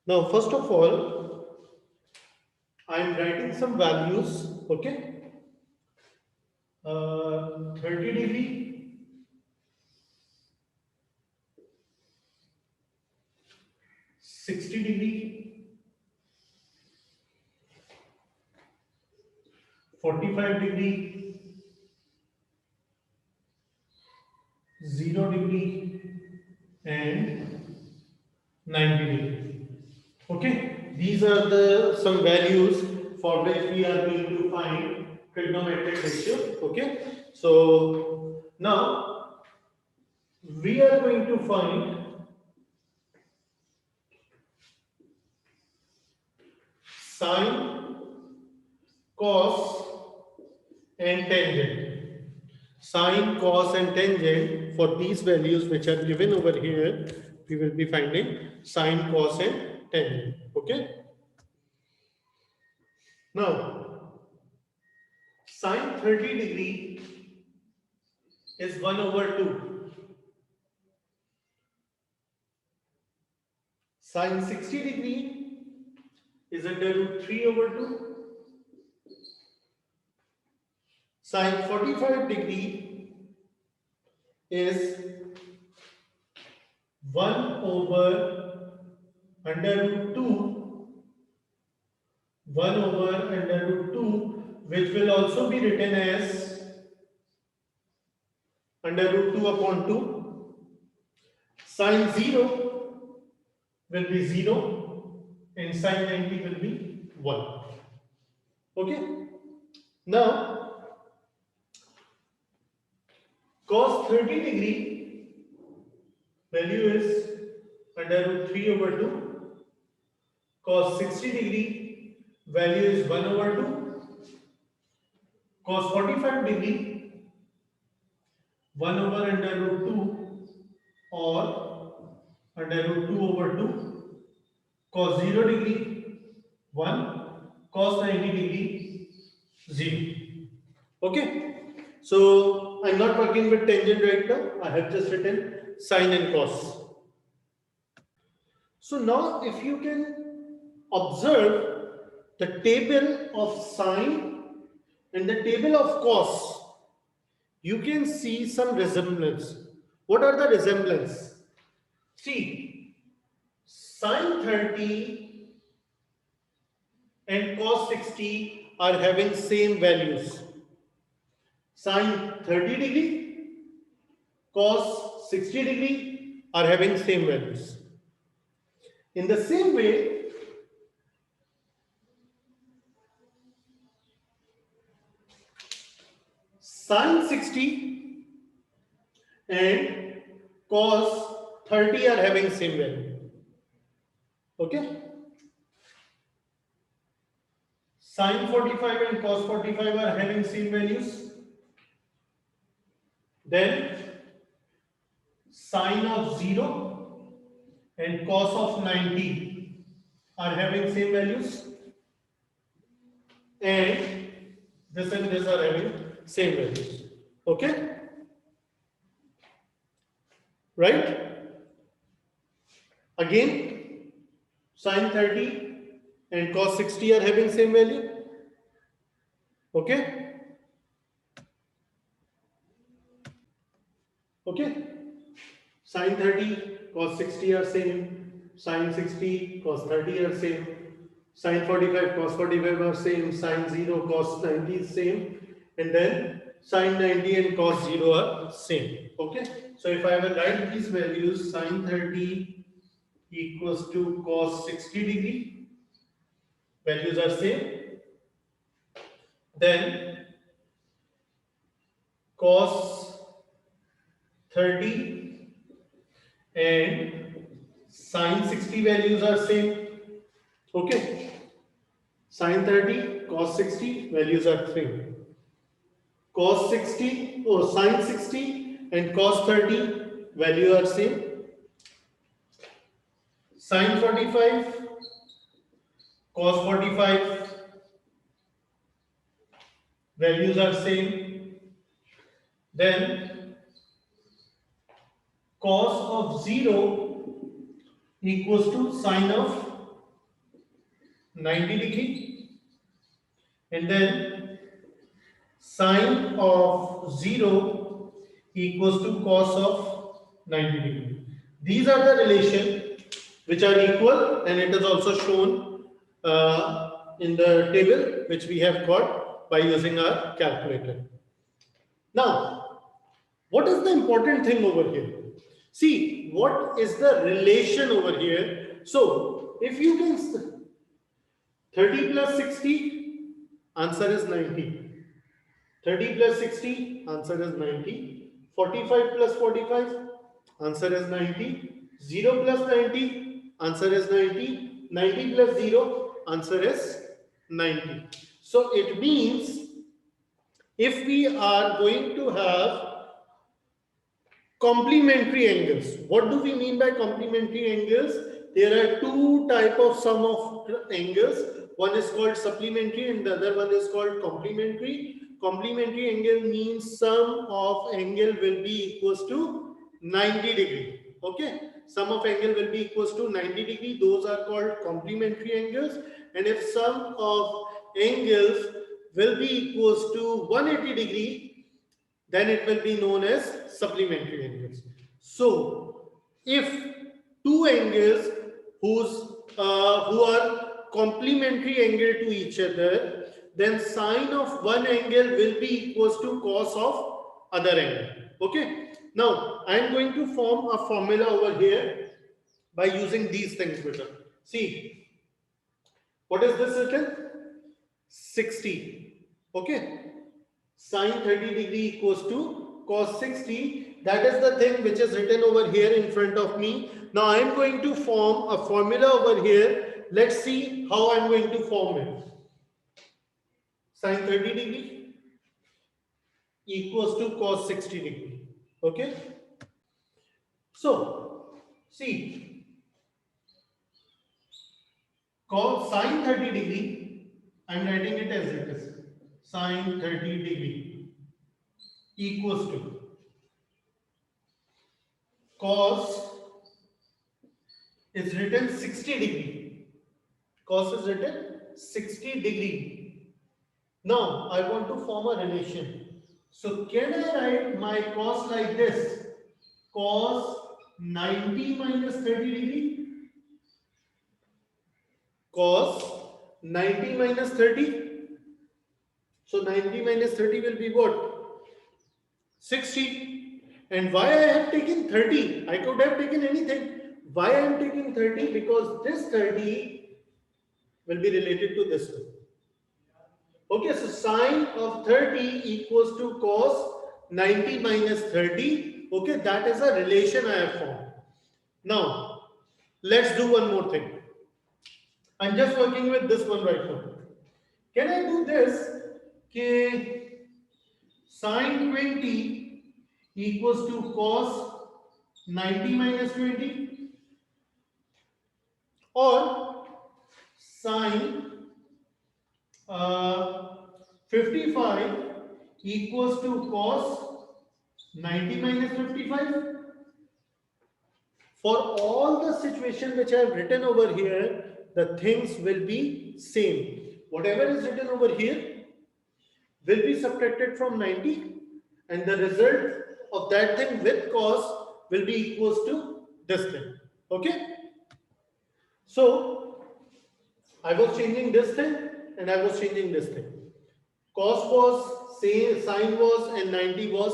Now, first of all, I am writing some values. Okay, 30 degree, 60 degree, 45 degree, 0 degree, and 90 degree. Okay, these are the some values for which we are going to find trigonometric ratio. Okay, so now we are going to find sine, cos, and tangent. Sine, cos, and tangent for these values which are given over here, we will be finding sine, cos, and tangent. Okay. Now, sine 30 degree is 1 over 2. Sine 60 degree is under root 3 over 2. Sine 45 degree is 1 over under root 2, 1 over under root 2, which will also be written as under root 2 upon 2. Sine 0 will be 0 and sine 90 will be 1. Okay. Now, cos 30 degree value is under root 3 over 2. Cos 60 degree value is 1 over 2. Cos 45 degree 1 over under root 2 or under root 2 over 2. Cos 0 degree 1. Cos 90 degree 0. Okay. So I'm not working with tangent right now. I have just written sine and cos. So now if you can observe the table of sine and the table of cos, you can see some resemblance. What are the resemblance? See, sine 30 and cos 60 are having same values. Sine 30 degree, cos 60 degree are having same values. In the same way, sine 60 and cos 30 are having same value. Okay? Sine 45 and cos 45 are having same values. Then sine of 0 and cos of 90 are having same values. And this are having same values. Okay? Right? Again, sine 30 and cos 60 are having same value. Okay? Okay? Sine 30, cos 60 are same. Sine 60, cos 30 are same. Sine 45, cos 45 are same. Sine 0, cos 90 is same. And then sine 90 and cos 0 are same. Okay? So if I will write these values, sine 30 equals to cos 60 degree, values are same. Then cos 30 and sine 60 values are same. Okay. Sine 30, cos 60 values are same. Cos 60 or sine 60 and cos 30 value are same. Sine 45, cos 45 values are same. Then cos of 0 equals to sine of 90 degree, and then sine of 0 equals to cos of 90 degree. These are the relation which are equal, and it is also shown in the table which we have got by using our calculator. Now, what is the important thing over here? See, what is the relation over here? So, if you can 30 plus 60, answer is 90. 30 plus 60, answer is 90. 45 plus 45, answer is 90. 0 plus 90, answer is 90. 90 plus 0, answer is 90. So it means if we are going to have complementary angles, what do we mean by complementary angles? There are two type of sum of angles. One is called supplementary and the other one is called complementary. Complementary angle means sum of angle will be equals to 90 degree. Okay, sum of angle will be equals to 90 degree. Those are called complementary angles. And if sum of angles will be equals to 180 degree, then it will be known as supplementary angles. So, if two angles who are complementary angle to each other, then sine of one angle will be equals to cos of other angle. Okay. Now, I am going to form a formula over here by using these things written. See, what is this written? 60. Okay. Sine 30 degree equals to cos 60. That is the thing which is written over here in front of me. Now I am going to form a formula over here. Let's see how I am going to form it. Sine 30 degree equals to cos 60 degree. Okay. So, see, cos sine 30 degree, I am writing it as it is. Sine 30 degree equals to cos is written 60 degree. Cos is written 60 degree. Now I want to form a relation. So can I write my cos like this? Cos 90 minus 30 degree. Cos 90 minus 30. So 90 minus 30 will be what? 60. And why I have taken 30? I could have taken anything. Why I am taking 30? Because this 30 will be related to this one. Okay, so sine of 30 equals to cos 90 minus 30. Okay, that is a relation I have formed. Now, let's do one more thing. I'm just working with this one right now. Can I do this? Okay, sine 20 equals to cos 90 minus 20, or sine 55 equals to cos 90 minus 55. For all the situation which I have written over here, the things will be same. Whatever is written over here will be subtracted from 90, and the result of that thing with cos will be equals to this thing. Okay. So I was changing this thing and I was changing this thing. Cos was same, sine was, and 90 was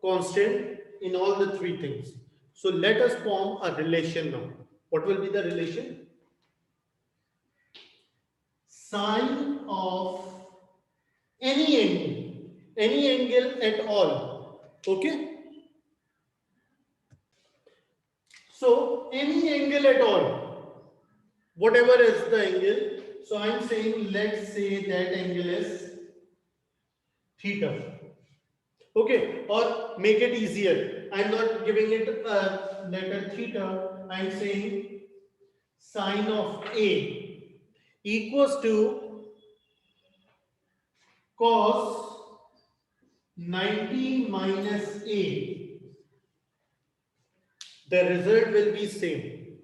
constant in all the three things. So let us form a relation now. What will be the relation? Sine of any angle at all. Okay. So any angle at all, whatever is the angle. So I am saying, let's say that angle is theta. Okay, or make it easier. I am not giving it a letter theta. I am saying sine of A equals to cos 90 minus A. The result will be same.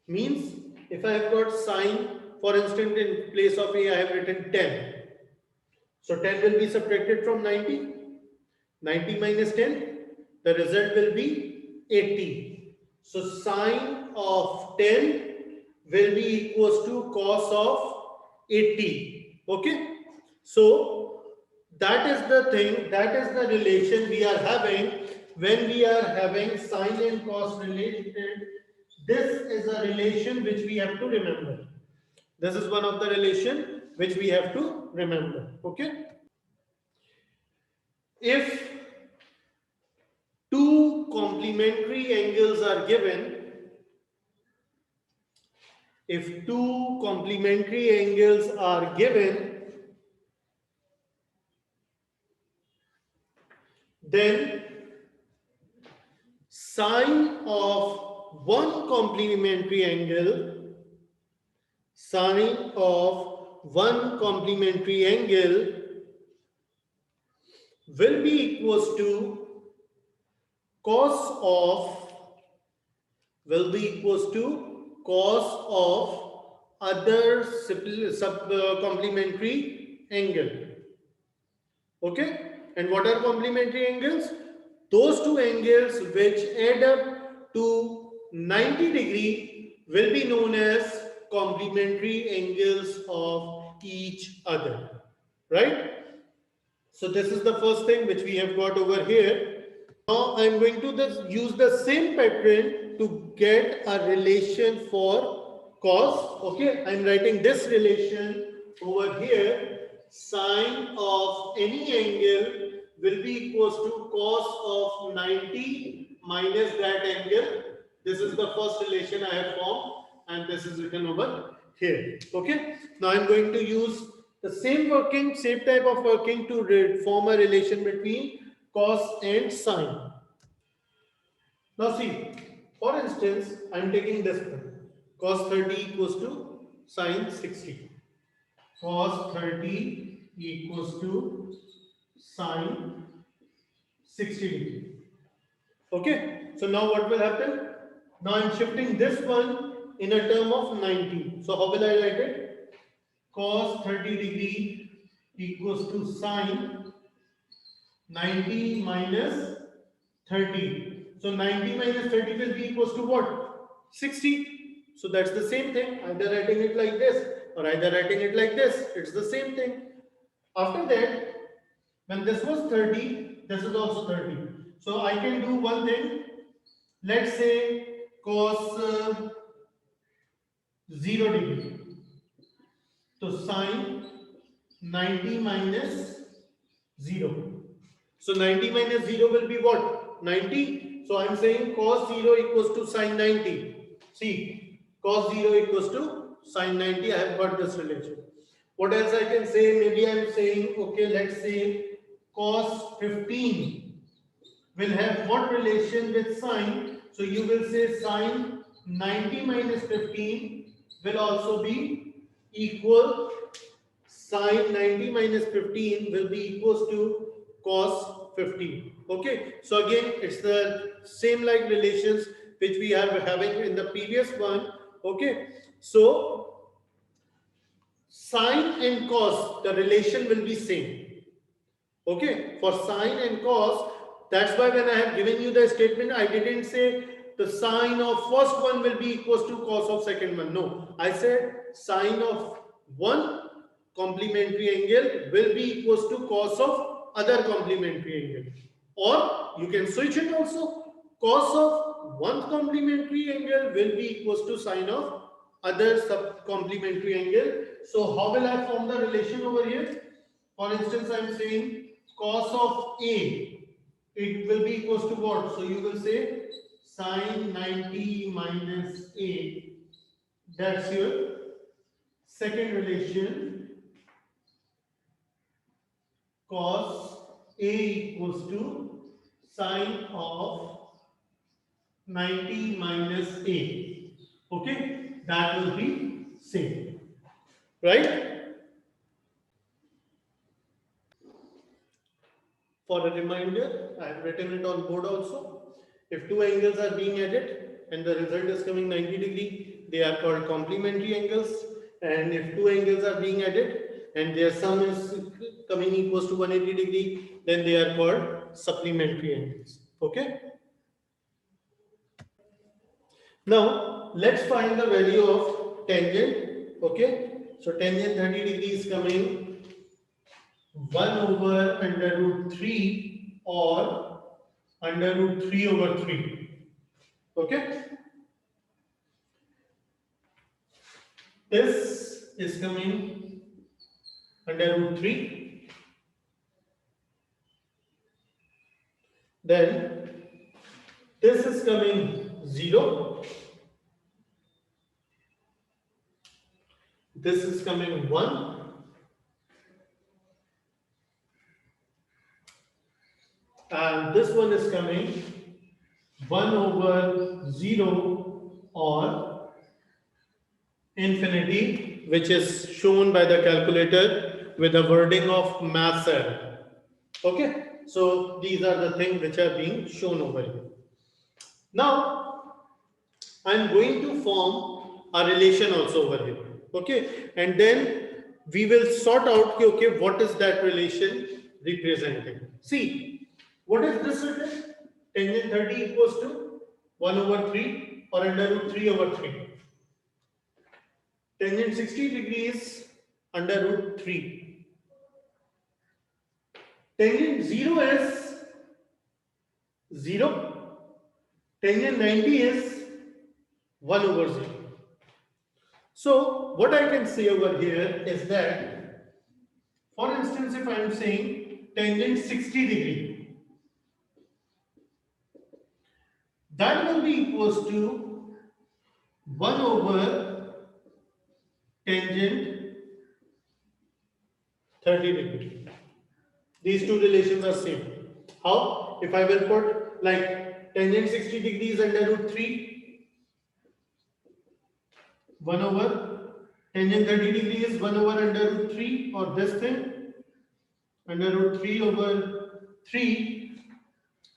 Means if I have got sine For instance, in place of A, I have written 10. So 10 will be subtracted from 90. 90 minus 10, the result will be 80. So sine of 10 will be equals to cos of 80. Okay. So that is the thing, that is the relation we are having when we are having sine and cos related. This is a relation which we have to remember. This is one of the relation which we have to remember. Okay. If two complementary angles are given, if two complementary angles are given, then sine of one complementary angle, sine of one complementary angle will be equals to cos of, will be equals to cos of other complementary angle. Okay, and what are complementary angles? Those two angles which add up to 90 degree will be known as complementary angles of each other, right? So this is the first thing which we have got over here. Now I am going to use the same pattern to get a relation for cos. Okay, I am writing this relation over here. Sine of any angle will be equals to cos of 90 minus that angle. This is the first relation I have formed, and this is written over here. Okay, now I am going to use the same type of working to form a relation between cos and sine. Now see, for instance, I am taking this one. Cos 30 equals to sine 60. Cos 30 equals to sine 60 degree. Okay, so now what will happen? Now I am shifting this one in a term of 90. So how will I write it? Cos 30 degree equals to sine 90 minus 30. So 90 minus 30 will be equals to what? 60. So that's the same thing. Either writing it like this or either writing it like this. It's the same thing. After that, when this was 30, this is also 30. So I can do one thing. Let's say cos 0 degree. So sine 90 minus 0. So 90 minus 0 will be what? 90. So I am saying cos 0 equals to sine 90. See, cos 0 equals to sine 90. I have got this relation. What else I can say? Maybe I am saying, okay, let's say cos 15 will have what relation with sine? So you will say sine 90 minus 15 will also be equal, sine 90 minus 15 will be equals to cos 15. Okay, so again it's the same like relations which we are having in the previous one. Okay, so sine and cos, the relation will be same. Okay, for sine and cos, that's why when I have given you the statement, I didn't say the sine of first one will be equals to cos of second one. No, I said sine of one complementary angle will be equals to cos of other complementary angle. Or you can switch it also. Cos of one complementary angle will be equals to sine of other sub complementary angle. So how will I form the relation over here? For instance, I am saying cos of A, it will be equals to what? So you will say sine 90 minus A. That's your second relation. Cos A equals to sine of 90 minus A. Okay, that will be same, right? For a reminder, I have written it on board also. If two angles are being added and the result is coming 90 degree, they are called complementary angles. and if two angles are being added and their sum is coming equals to 180 degree, then they are called supplementary angles. Okay. Now let's find the value of tangent. Okay. So tangent 30 degree is coming 1 over under root 3 or under root 3 over 3. Okay. This is coming under root 3. Then this is coming 0. This is coming 1. And this one is coming 1 over 0 or infinity, which is shown by the calculator with the wording of mass error. Okay, so these are the things which are being shown over here. Now I'm going to form a relation also over here. Okay, and then we will sort out okay, what is that relation representing. See, what is this written? Tangent 30 equals to 1 over 3 or under root 3 over 3. Tangent 60 degrees under root 3. Tangent 0 is 0. Tangent 90 is 1 over 0. So what I can say over here is that, for instance, if I am saying tangent 60 degree, that will be equals to 1 over tangent 30 degree. These two relations are same. How? If I will put like tangent 60 degrees under root 3, 1 over tangent 30 degree is 1 over under root 3, or this thing under root 3 over 3.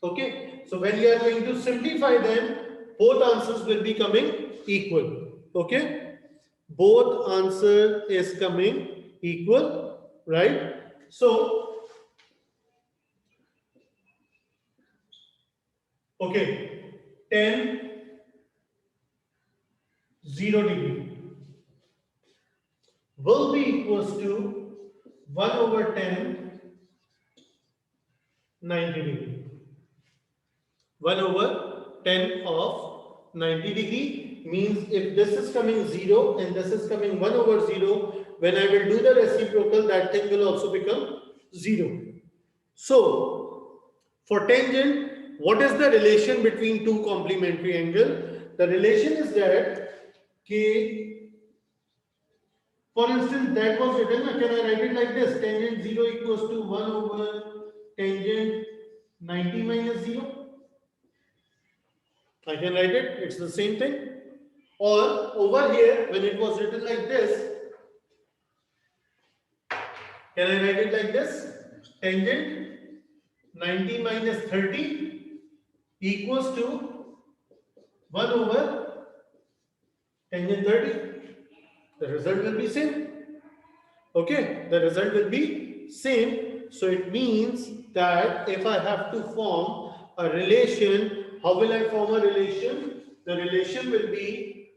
Okay, so when you are going to simplify them, both answers will be coming equal. Okay, both answer is coming equal, right? So okay, 10 0 degree will be equals to 1 over 10 90 degree. 1 over 10 of 90 degree means if this is coming 0 and this is coming 1 over 0, when I will do the reciprocal, that thing will also become 0. So for tangent, what is the relation between two complementary angles? The relation is that K, for instance, that was written, can I write it like this? Tangent 0 equals to 1 over tangent 90 minus 0. I can write it, it's the same thing. Or over here, when it was written like this, can I write it like this? Tangent 90 minus 30 equals to 1 over tangent 30. The result will be same. Okay, the result will be same. So it means that if I have to form a relation, how will I form a relation? The relation will be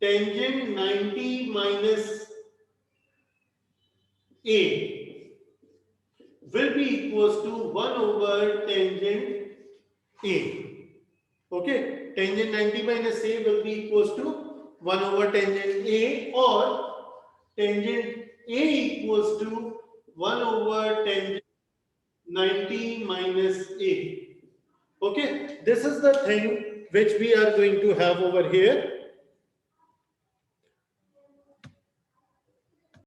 tangent 90 minus A will be equals to 1 over tangent A. Okay, tangent 90 minus A will be equals to 1 over tangent A, or tangent A equals to 1 over tangent 90 minus A. Okay, this is the thing which we are going to have over here.